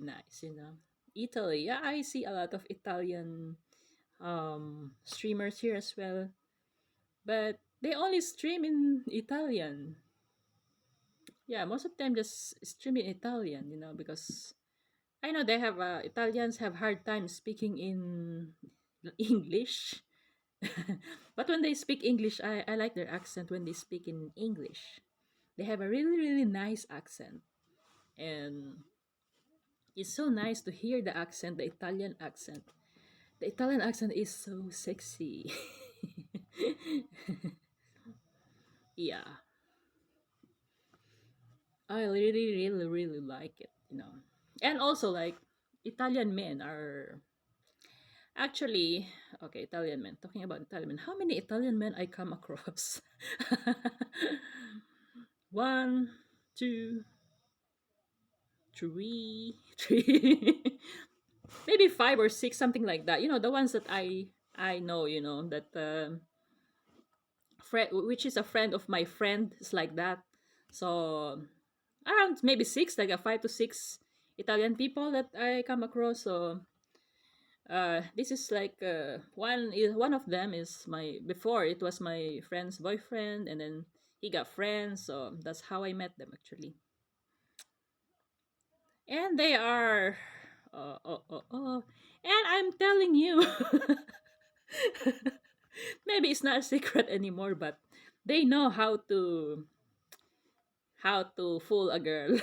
Nice, Italy. Yeah, I see a lot of Italian streamers here as well, but they only stream in Italian. Yeah, most of them just stream in Italian, because I know they have Italians have hard time speaking in English. But when they speak English, I like their accent when they speak in English. They have a really, really nice accent. And it's so nice to hear the accent, the Italian accent. The Italian accent is so sexy. Yeah, I really, really, really like it. And also, like, Italian men are actually, okay, Italian men. Talking about Italian men, how many Italian men I come across? One, two, three, maybe five or six, something like that. The ones that I know. That friend, which is a friend of my friend, is like that. So around maybe six, like a five to six Italian people that I come across. So this is like one of them is my before it was my friend's boyfriend, and then he got friends. So that's how I met them actually, and they are. And I'm telling you, maybe it's not a secret anymore, but they know how to fool a girl.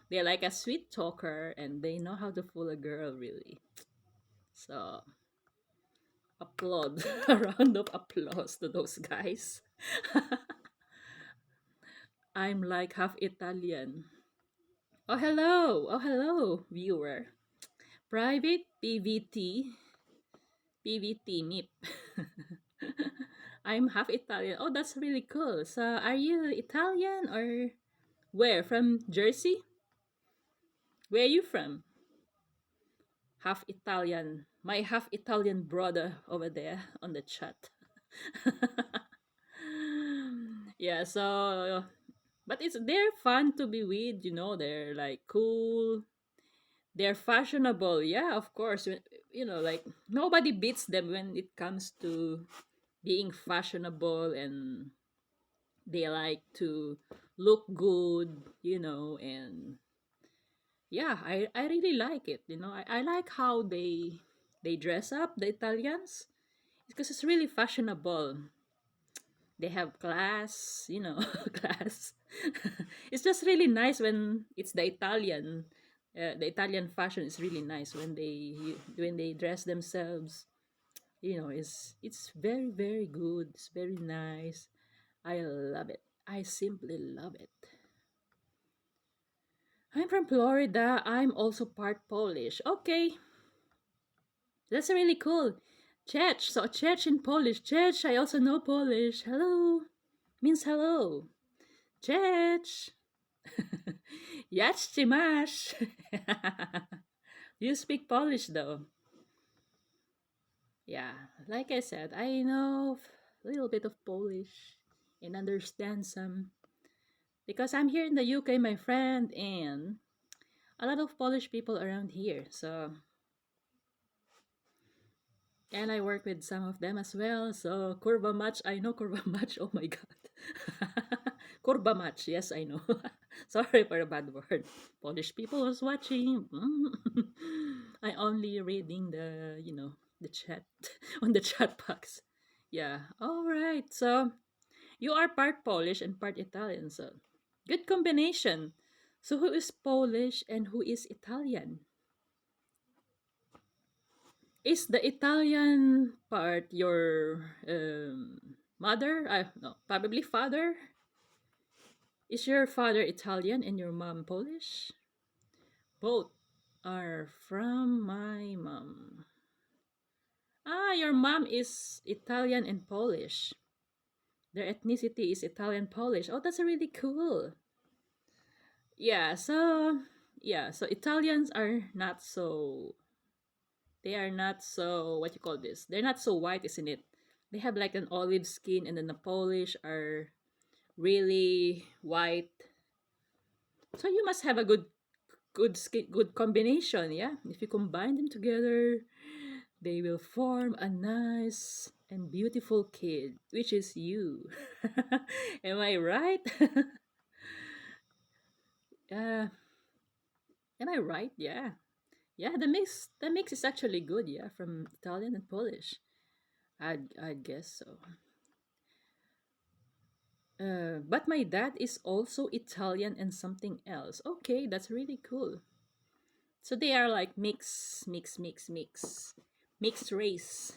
They're like a sweet talker, and they know how to fool a girl really. So applaud, a round of applause to those guys. I'm like half Italian. Oh hello, viewer. Private PVT MIP. I'm half Italian. Oh, that's really cool. So, are you Italian or where? From Jersey? Where are you from? Half Italian. My half Italian brother over there on the chat. Yeah, so but they're fun to be with, they're like cool. They're fashionable. Yeah, of course. Like nobody beats them when it comes to being fashionable, and they like to look good, and yeah, I really like it. I like how they dress up, the Italians, because it's really fashionable. They have class, class. It's just really nice when it's the Italian fashion is really nice when they dress themselves. It's very, very good. It's very nice. I love it. I simply love it. I'm from Florida. I'm also part Polish. Okay, that's really cool. Czech. So Czech in Polish. Czech. I also know Polish. Hello means hello. Czech. Yaczcie masz. You speak Polish though. Yeah, like I said, I know a little bit of Polish and understand some because I'm here in the UK, my friend, and a lot of Polish people around here. So, and I work with some of them as well. So, kurva match, I know kurva match. Oh my god. Kurva match, yes, I know. Sorry for a bad word. Polish people was watching. I only reading the chat on the chat box. Yeah. All right. So, you are part Polish and part Italian. So, good combination. So, who is Polish and who is Italian? Is the Italian part your mother? No, probably father. Is your father Italian and your mom Polish? Both are from my mom. Ah, your mom is Italian and Polish. Their ethnicity is Italian Polish. Oh, that's really cool. Yeah, so Italians are not so they are not so what you call this. They're not so white, isn't it? They have like an olive skin, and then the Polish are really white. So you must have a good good combination. Yeah, if you combine them together, they will form a nice and beautiful kid, which is you. Am I right? uh, am I right? Yeah. Yeah, the mix is actually good, yeah, from Italian and Polish. I guess so. But my dad is also Italian and something else. Okay, that's really cool. So they are like mixed race,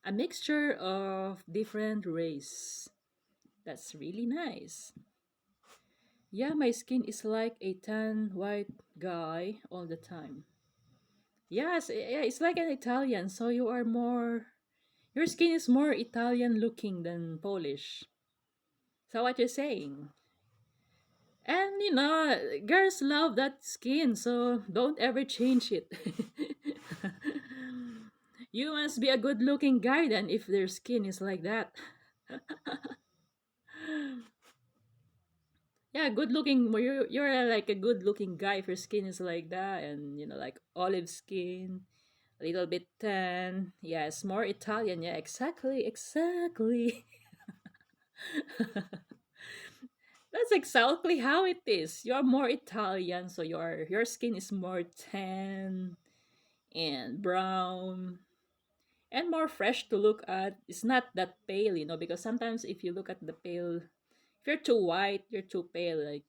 a mixture of different race. That's really nice. Yeah, my skin is like a tan white guy all the time. Yes, yeah, it's like an Italian. So you are more, your skin is more Italian looking than Polish. So what you're saying? And girls love that skin, so don't ever change it. You must be a good looking guy then if their skin is like that. Yeah, good looking. You're like a good looking guy if your skin is like that, and like olive skin, a little bit tan. Yes, more Italian. Yeah, exactly. That's exactly how it is. You're more Italian, so your skin is more tan and brown and more fresh to look at. It's not that pale, because sometimes if you look at the pale, if you're too white, you're too pale. Like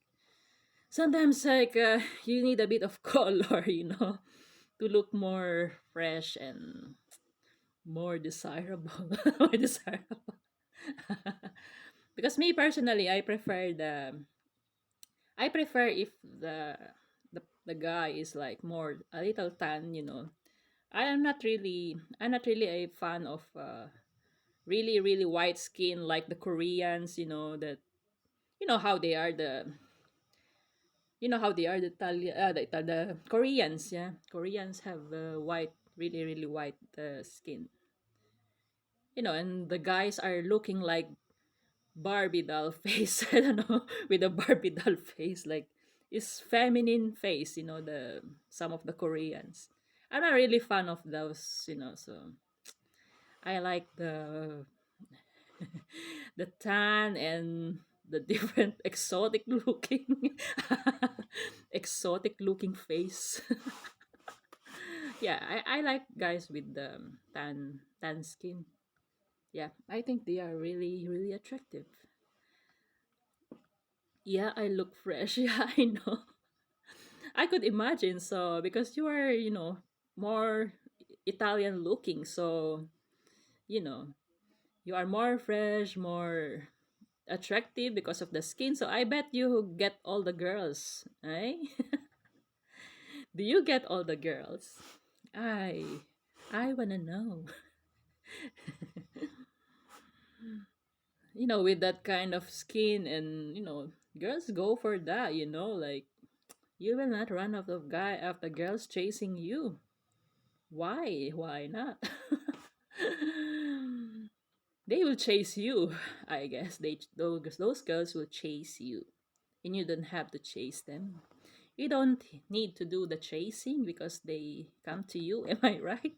sometimes, like you need a bit of color, to look more fresh and more desirable. More desirable. Because me personally, I prefer if the guy is like more a little tan. I'm not really a fan of really really white skin like the Koreans, that how they are the Koreans, yeah. Koreans have white, really really white skin. And the guys are looking like Barbie doll face. I don't know, with a Barbie doll face, like it's feminine face. The some of the Koreans. I'm not really fan of those. So I like the tan and the different exotic looking face. Yeah, I like guys with the tan skin. Yeah, I think they are really really attractive. Yeah, I look fresh. Yeah, I know. I could imagine so because you are, more Italian looking. So, you know, you are more fresh, more attractive because of the skin. So I bet you get all the girls, eh? Do you get all the girls? I I wanna know. With that kind of skin, and girls go for that. Like you will not run out of guy after girls chasing you. Why? Why not? They will chase you. I guess those girls will chase you, and you don't have to chase them. You don't need to do the chasing because they come to you. Am I right?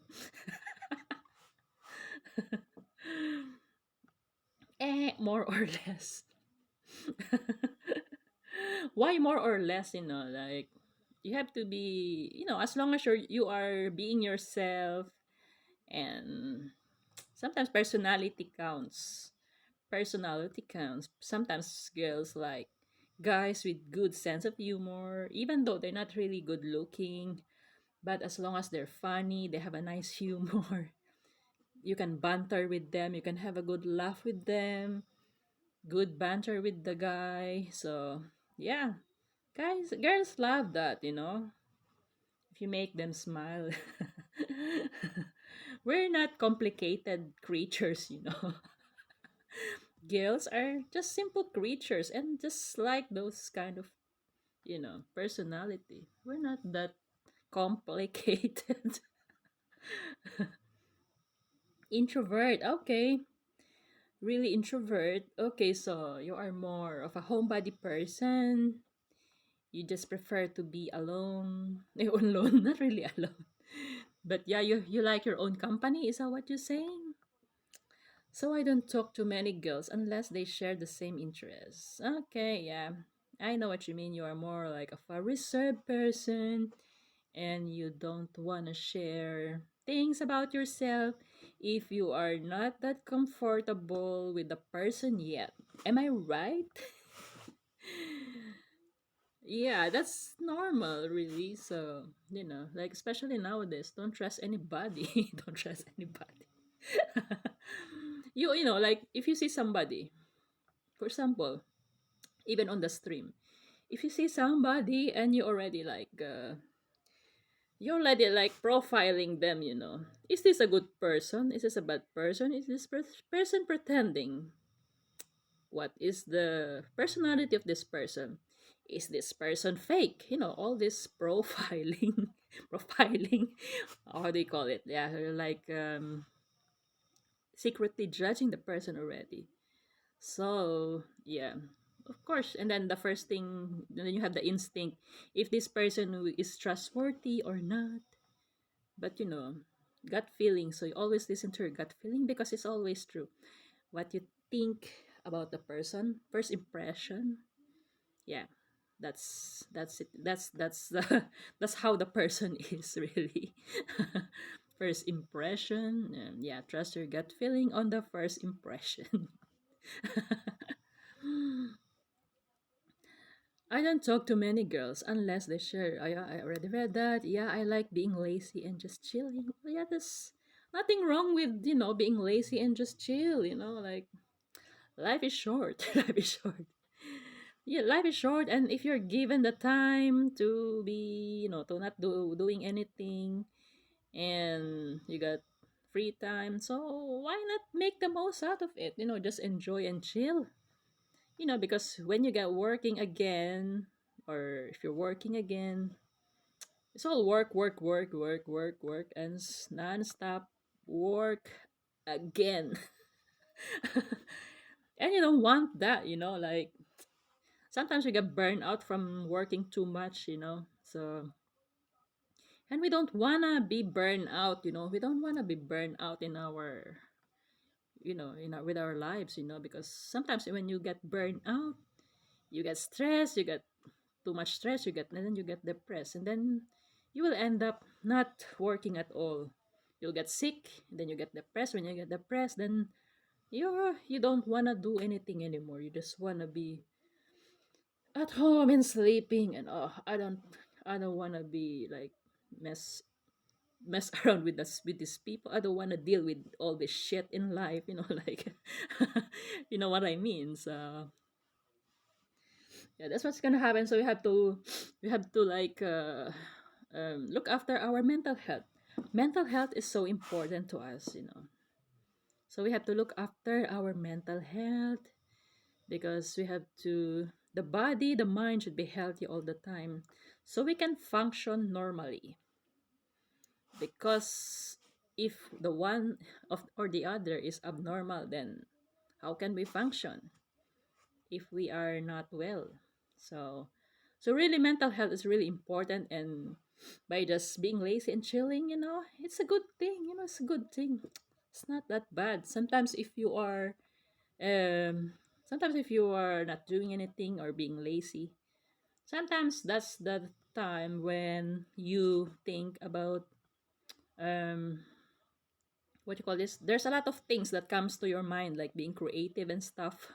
More or less. Why more or less? Like you have to be. As long as you are being yourself, and sometimes personality counts. Personality counts. Sometimes girls like guys with good sense of humor, even though they're not really good looking. But as long as they're funny, they have a nice humor. You can banter with them. You can have a good laugh with them. Good banter with the guy. So yeah, girls love that. If you make them smile. We're not complicated creatures. Girls are just simple creatures and just like those kind of, personality. We're not that complicated. Introvert, okay. Really introvert. Okay, so you are more of a homebody person. You just prefer to be alone. Alone, not really alone. But yeah, you like your own company, is that what you're saying? So I don't talk to many girls unless they share the same interests. Okay, yeah. I know what you mean. You are more like of a reserved person and you don't want to share things about yourself if you are not that comfortable with the person yet. Am I right? Yeah, that's normal, really. So, like especially nowadays, don't trust anybody. Don't trust anybody. Like if you see somebody, for example, even on the stream, if you see somebody and you're already like profiling them, is this a good person? Is this a bad person? Is this person pretending? What is the personality of this person? Is this person fake? All this profiling, profiling, how do you call it? Yeah, like secretly judging the person already. So yeah, of course. And then the first thing, then you have the instinct if this person is trustworthy or not. But gut feeling. So you always listen to your gut feeling because it's always true. What you think about the person, first impression. Yeah, that's it. That's that's how the person is really. First impression. Yeah, trust your gut feeling on the first impression. I don't talk to many girls unless they share. I already read that. Yeah, I like being lazy and just chilling. Well, yeah, there's nothing wrong with, being lazy and just chill, like life is short. Life is short. Yeah, life is short, and if you're given the time to be, to not doing anything, and you got free time, so why not make the most out of it? Just enjoy and chill. Because when you get working again, or if you're working again, it's all work, work, work, work, work, work, and non-stop work again. And you don't want that, like sometimes we get burned out from working too much, so and we don't wanna be burned out, we don't wanna be burned out in our with our lives, because sometimes when you get burned out, you get stressed, you get too much stress, and then you get depressed, and then you will end up not working at all. You'll get sick, then you get depressed. When you get depressed, then you don't want to do anything anymore. You just want to be at home and sleeping, and oh, I don't want to be like mess mess around with these people. I don't want to deal with all this shit in life, like you know what I mean. So yeah, that's what's gonna happen. So we have to like look after our mental health. Mental health is so important to us, so we have to look after our mental health, because we have to the body, the mind should be healthy all the time, so we can function normally. Because if the one of or the other is abnormal, then how can we function if we are not well? So so really, mental health is really important, and by just being lazy and chilling, it's a good thing. It's a good thing. It's not that bad. Um sometimes if you are not doing anything or being lazy, sometimes that's the time when you think about um what you call this, there's a lot of things that comes to your mind, like being creative and stuff.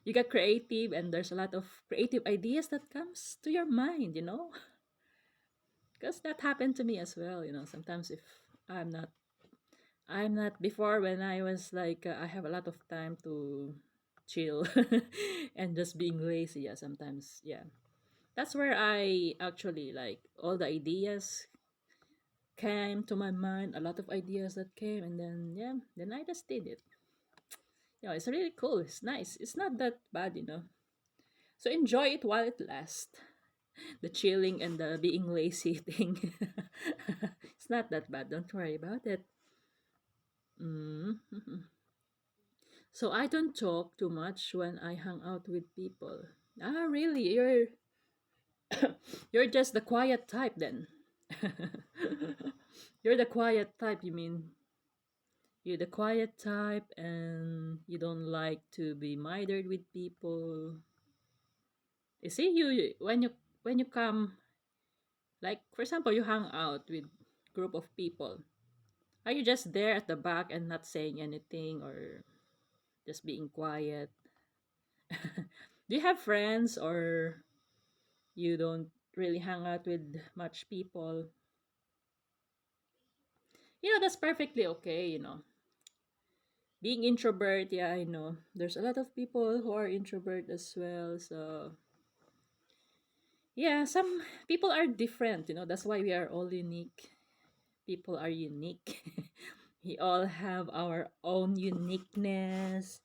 You get creative, and there's a lot of creative ideas that comes to your mind, because that happened to me as well. Sometimes if i'm not I'm not before, when I was like I have a lot of time to chill and just being lazy. Yeah, sometimes, yeah, that's where I actually like all the ideas came to my mind, a lot of ideas that came, and then yeah, then I just did it. It's really cool, it's nice, it's not that bad, so enjoy it while it lasts. The chilling and the being lazy thing. It's not that bad, don't worry about it. mm So I don't talk too much when I hang out with people. Ah, really? You're just the quiet type then. You're the quiet type, you mean? You're the quiet type and you don't like to be mithered with people. You see, when you come, like for example, you hang out with group of people. Are you just there at the back and not saying anything or just being quiet? Do you have friends or you don't really hang out with much people? That's perfectly okay, being introvert, yeah, I know there's a lot of people who are introvert as well. So yeah, some people are different, that's why we are all unique. People are unique. We all have our own uniqueness.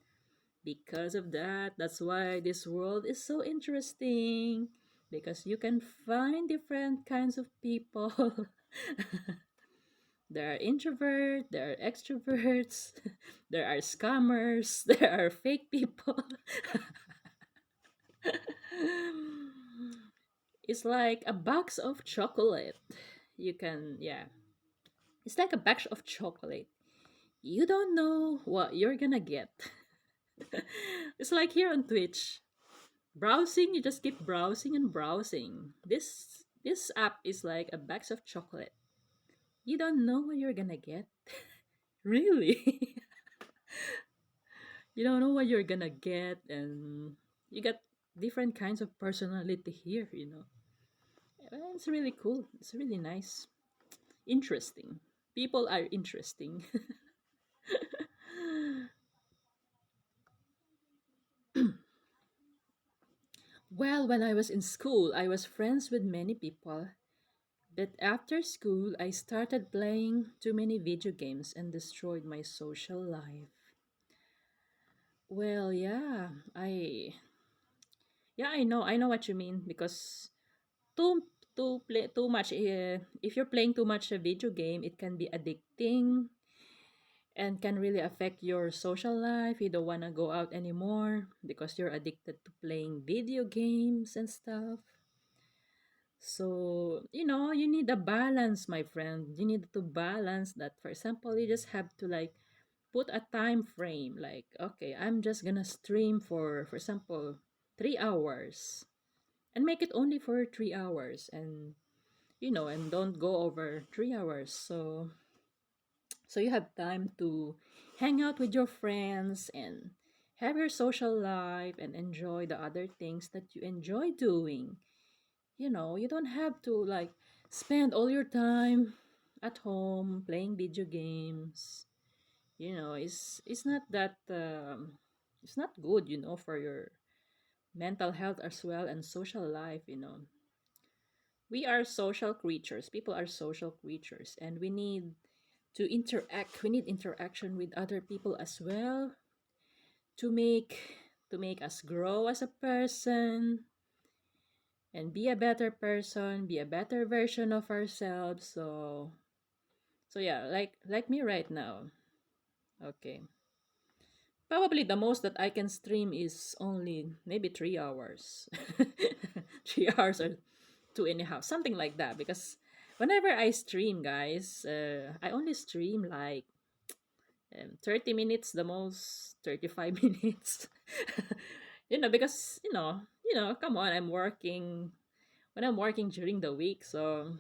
Because of that, that's why this world is so interesting, because you can find different kinds of people. There are introverts, there are extroverts, there are scammers, there are fake people. It's like a box of chocolate. You can, yeah, it's like a box of chocolate. You don't know what you're gonna get. It's like here on Twitch. Browsing, you just keep browsing and browsing. This app is like a box of chocolate. You don't know what you're gonna get. Really? You don't know what you're gonna get, and you get different kinds of personality here. It's really cool. It's really nice. Interesting. People are interesting. Well, when I was in school, I was friends with many people. But after school, I started playing too many video games and destroyed my social life. Well, I know what you mean, because too too much. If you're playing too much a video game, it can be addicting and can really affect your social life. You don't wanna go out anymore because you're addicted to playing video games and stuff. So, you need a balance, my friend. You need to balance that. For example, you just have to like put a time frame. Like, okay, I'm just gonna stream for example, 3 hours. And make it only for 3 hours, and don't go over 3 hours. So you have time to hang out with your friends and have your social life and enjoy the other things that you enjoy doing. You don't have to like spend all your time at home playing video games. It's not that it's not good, for your mental health as well and social life. We are social creatures. People are social creatures, and we need to interact. We need interaction with other people as well to make us grow as a person and be a better person, be a better version of ourselves. So yeah, like me right now. Okay. Probably the most that I can stream is only maybe 3 hours. 3 hours or two and a half, something like that. Because whenever I stream, guys, I only stream like 30 minutes, the most 35 minutes. Because come on, when I'm working during the week, so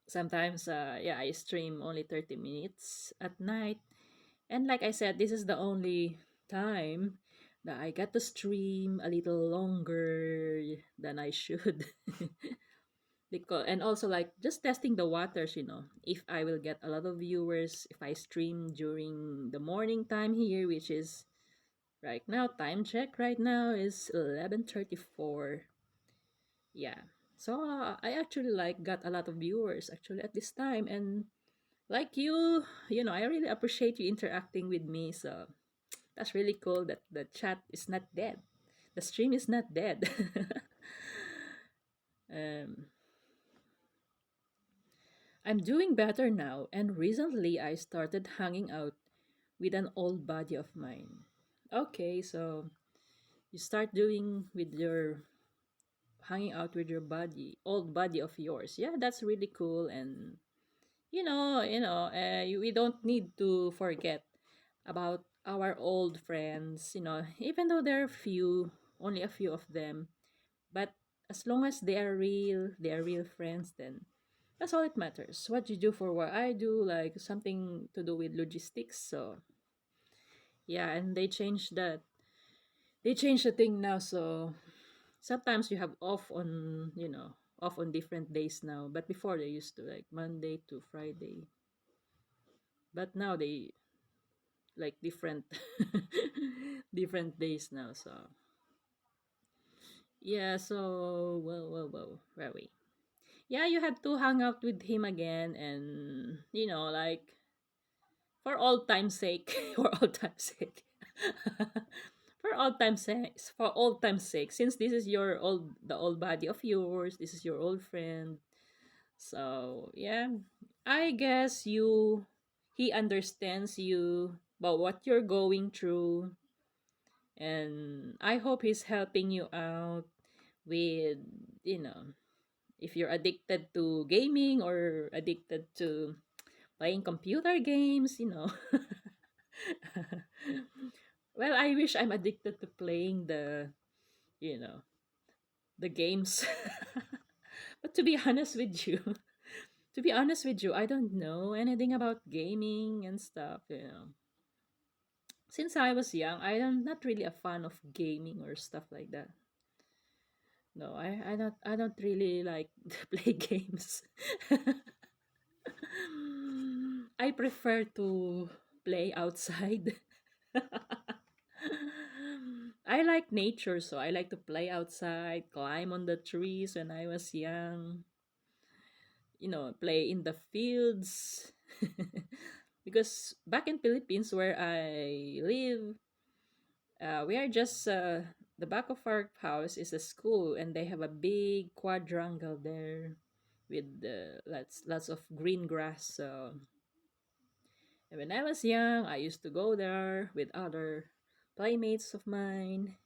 sometimes yeah, I stream only 30 minutes at night. And like I said, this is the only time that I get to stream a little longer than I should. Because, and also like just testing the waters, if I will get a lot of viewers if I stream during the morning time here, which is right now. Time check right now is 11:34. Yeah. So I actually like got a lot of viewers actually at this time, and like I really appreciate you interacting with me. So that's really cool that the chat is not dead. The stream is not dead. um, I'm doing better now, and recently I started hanging out with an old buddy of mine. Okay, so you start doing with your hanging out with your buddy, old buddy of yours. Yeah, that's really cool. And we don't need to forget about our old friends. Even though there are few, only a few of them, but as long as they are real friends, then that's all it matters. What you do for work, I do like something to do with logistics. So yeah, and they changed the thing now. So sometimes you have off on different days now. But before they used to like Monday to Friday. But now they like different different days now. So yeah, so where are we? Yeah, you have to hang out with him again, and like for all time's sake, for all time's sake. For all time's sake, since this is the old buddy of yours, this is your old friend. So yeah, I guess he understands you about what you're going through, and I hope he's helping you out with, you know, if you're addicted to gaming or addicted to playing computer games. Well, I wish I'm addicted to playing you know, the games. But to be honest with you, I don't know anything about gaming and stuff. Since I was young, I am not really a fan of gaming or stuff like that. No, I don't really like to play games. I prefer to play outside. I like nature, so I like to play outside, climb on the trees when I was young, play in the fields. Because back in Philippines where I live, we are just the back of our house is a school, and they have a big quadrangle there with lots of green grass. So and when I was young, I used to go there with other playmates of mine,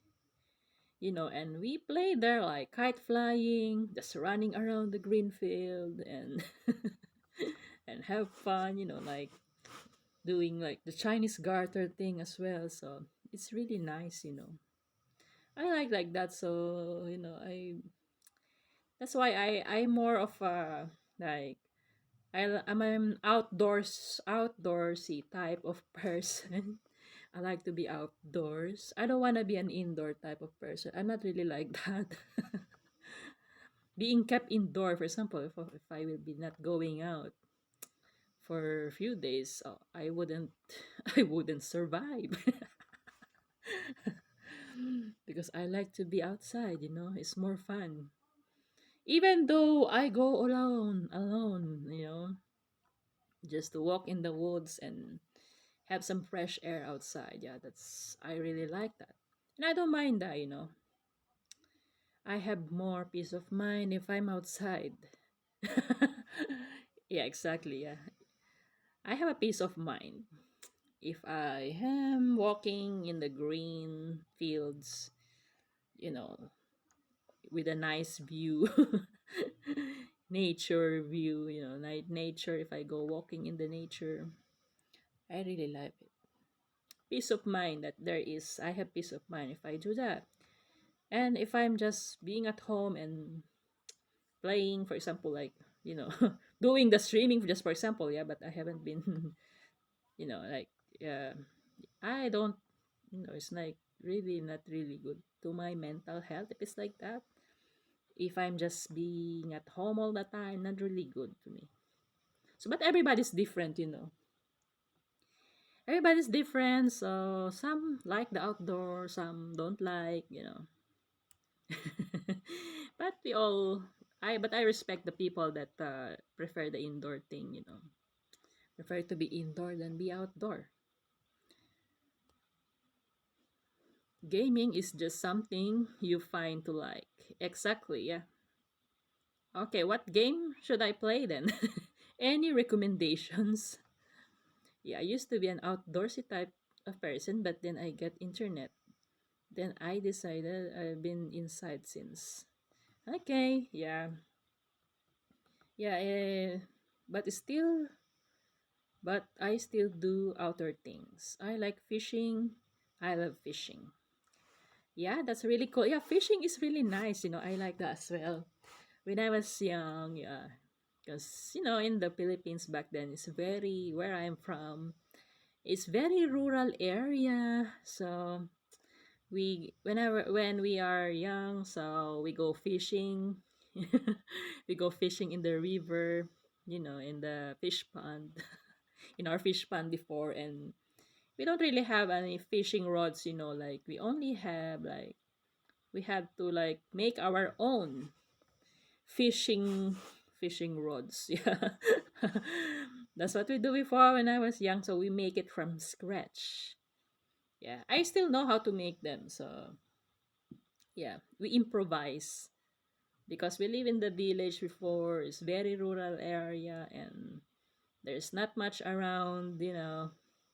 and we played there like kite flying, just running around the green field and and have fun, like doing like the Chinese garter thing as well. So it's really nice. I like that. So that's why I'm more of a like I'm an outdoorsy type of person. I like to be outdoors. I don't want to be an indoor type of person. I'm not really like that. Being kept indoor, for example, if I will be not going out for a few days, I wouldn't I wouldn't survive. Because I like to be outside. It's more fun. Even though I go alone, just to walk in the woods and have some fresh air outside. Yeah, I really like that. And I don't mind that. I have more peace of mind if I'm outside. Yeah, exactly. Yeah. I have a peace of mind if I am walking in the green fields, you know, with a nice view. Nature view, nature. If I go walking in the nature, I really like it. Peace of mind that there is. I have peace of mind if I do that. And if I'm just being at home and playing, for example, like, doing the streaming, just for example, yeah, but I haven't been, like, yeah, I don't, it's like really not really good to my mental health if it's like that. If I'm just being at home all the time, not really good to me. So, but everybody's different. Everybody's different. So, some like the outdoor, some don't like. But I respect the people that prefer the indoor thing. Prefer to be indoor than be outdoor. Gaming is just something you find to like. Exactly, yeah. Okay, what game should I play then? Any recommendations? Yeah, I used to be an outdoorsy type of person, but then I get internet. Then I decided I've been inside since. Okay, yeah, yeah, but still, but I still do outdoor things. I like fishing. I love fishing. Yeah, that's really cool. Yeah, fishing is really nice. I like that as well. When I was young, yeah, because in the Philippines back then, it's very where I'm from. It's very rural area, so when we are young, so we go fishing. We go fishing in the river, in the fish pond, in our fish pond before, and we don't really have any fishing rods. Like we only have like we have to like make our own fishing fishing rods. Yeah. That's what we do before when I was young, so we make it from scratch. Yeah, I still know how to make them, so yeah, we improvise because we live in the village before. It's very rural area, and there's not much around,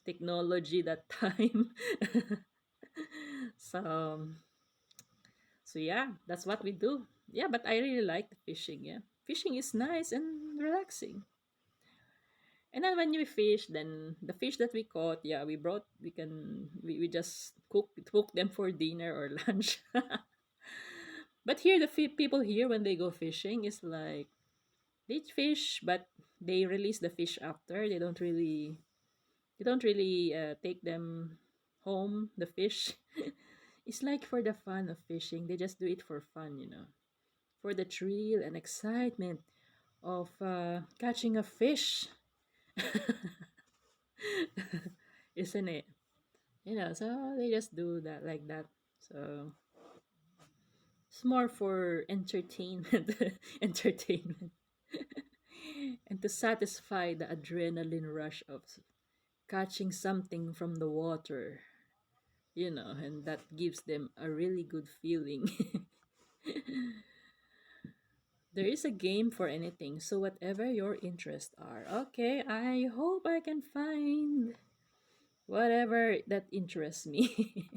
technology that time. so so yeah, that's what we do. Yeah, but I really like the fishing. Yeah, fishing is nice and relaxing. And then when we fish, then the fish that we caught, yeah, we just cook them for dinner or lunch. But here, the people here when they go fishing is like they fish, but they release the fish after. They don't really take them home. The fish, it's like for the fun of fishing. They just do it for fun, for the thrill and excitement of catching a fish, isn't it? So they just do that like that. So it's more for entertainment, entertainment, and to satisfy the adrenaline rush of catching something from the water, and that gives them a really good feeling. There is a game for anything, so whatever your interests are. Okay, I hope I can find whatever that interests me.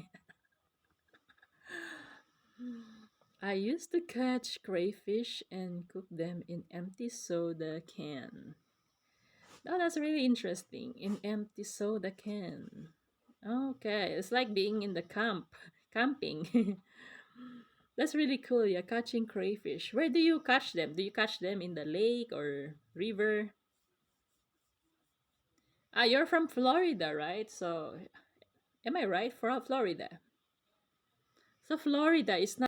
I used to catch crayfish and cook them in empty soda can. Oh, that's really interesting. In empty soda can. Okay, it's like being in the camping. That's really cool. Yeah, catching crayfish. Where do you catch them? Do you catch them in the lake or river? Ah, you're from Florida, right? So, am I right? For Florida. So Florida is not